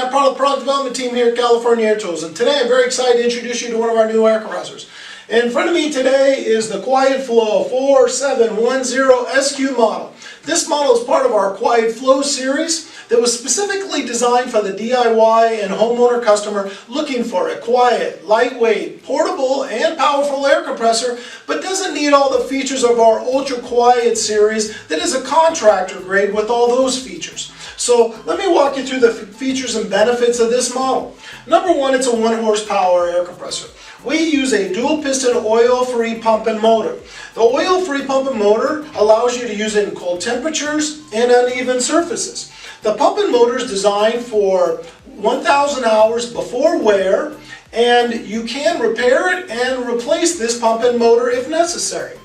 I'm part of the product development team here at California Air Tools, and today I'm very excited to introduce you to one of our new air compressors. In front of me today is the Quiet Flow 4710 SQ model. This model is part of our Quiet Flow series that was specifically designed for the DIY and homeowner customer looking for a quiet, lightweight, portable, and powerful air compressor, but doesn't need all the features of our Ultra Quiet series that is a contractor grade with all those features. So let me walk you through the features and benefits of this model. Number one, it's a 1 horsepower air compressor. We use a dual piston oil-free pump and motor. The oil-free pump and motor allows you to use it in cold temperatures and uneven surfaces. The pump and motor is designed for 1,000 hours before wear, and you can repair it and replace this pump and motor if necessary.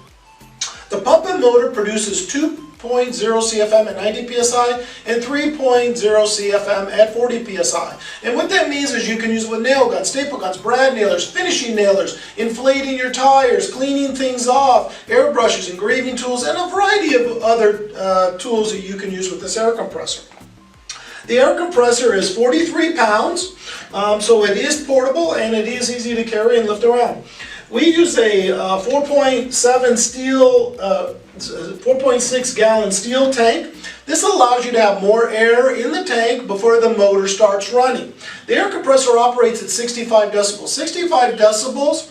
The pump and motor produces 2.0 CFM at 90 psi and 3.0 CFM at 40 psi. And what that means is you can use it with nail guns, staple guns, brad nailers, finishing nailers, inflating your tires, cleaning things off, airbrushes, engraving tools, and a variety of other tools that you can use with this air compressor. The air compressor is 43 pounds, so it is portable and it is easy to carry and lift around. We use a 4.6 gallon steel tank. This allows you to have more air in the tank before the motor starts running. The air compressor operates at 65 decibels. 65 decibels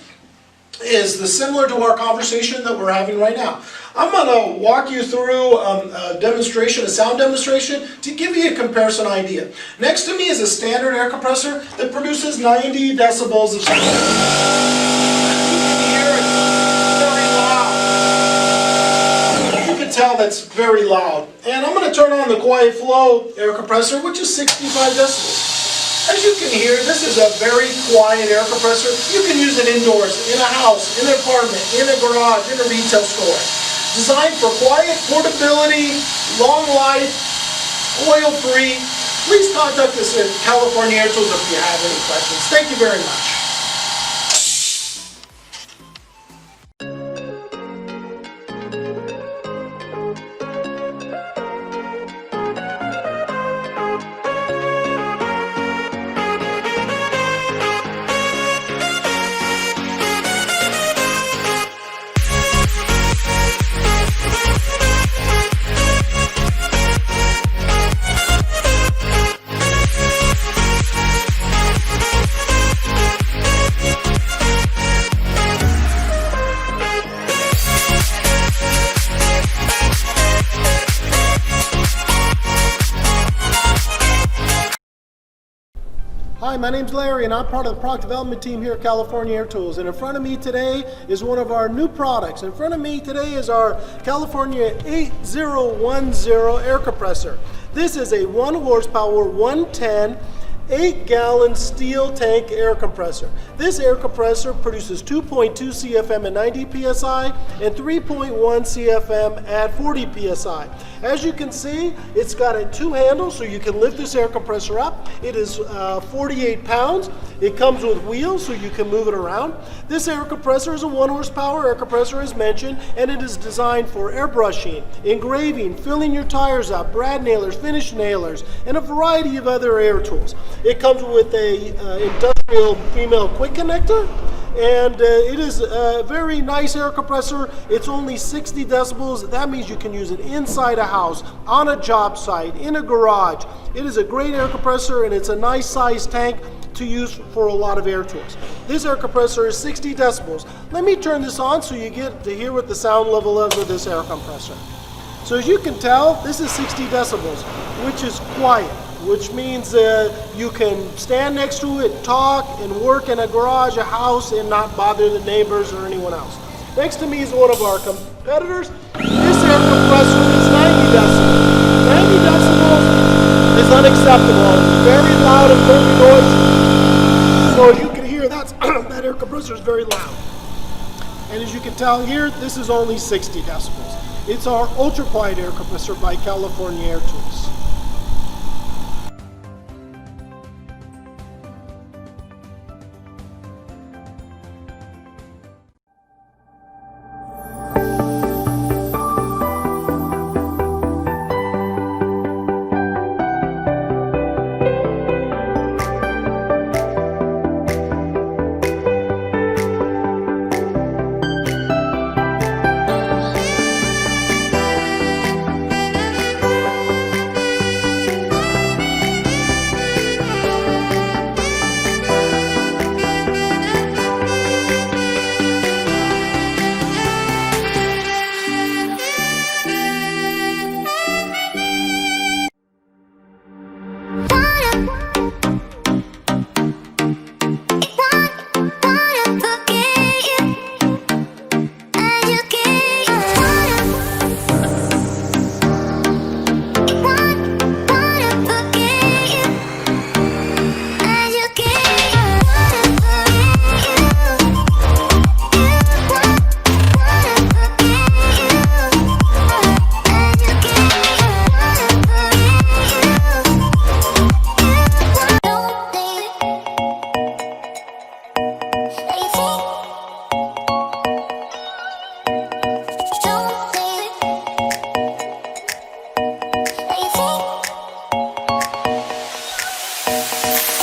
is similar to our conversation that we're having right now. I'm going to walk you through a demonstration, a sound demonstration, to give you a comparison idea. Next to me is a standard air compressor that produces 90 decibels of sound. Tell that's very loud. And I'm going to turn on the Quiet Flow air compressor, which is 65 decibels. As you can hear, this is a very quiet air compressor. You can use it indoors, in a house, in an apartment, in a garage, in a retail store. Designed for quiet, portability, long life, oil-free. Please contact us at California Air Tools if you have any questions. Thank you very much. Hi, my name's Larry and I'm part of the product development team here at California Air Tools, and in front of me today is one of our new products. In front of me today is our California 8010 air compressor. This is a 1 horsepower 110 8-gallon steel tank air compressor. This air compressor produces 2.2 CFM at 90 psi and 3.1 CFM at 40 psi. As you can see, it's got 2 handles so you can lift this air compressor up. It is 48 pounds. It comes with wheels so you can move it around. This air compressor is a 1 horsepower air compressor as mentioned, and it is designed for airbrushing, engraving, filling your tires up, brad nailers, finish nailers, and a variety of other air tools. It comes with a industrial female quick connector, and it is a very nice air compressor. It's only 60 decibels. That means you can use it inside a house, on a job site, in a garage. It is a great air compressor, and it's a nice sized tank to use for a lot of air tools. This air compressor is 60 decibels. Let me turn this on so you get to hear what the sound level is with this air compressor. So as you can tell, this is 60 decibels, which is quiet, which means you can stand next to it, talk, and work in a garage, a house, and not bother the neighbors or anyone else. Next to me is one of our competitors. This air compressor is 90 decibels. 90 decibels is unacceptable. It's very loud and booming noise. So as you can hear, that air compressor is very loud. And as you can tell here, this is only 60 decibels. It's our ultra quiet air compressor by California Air Tools. Bye.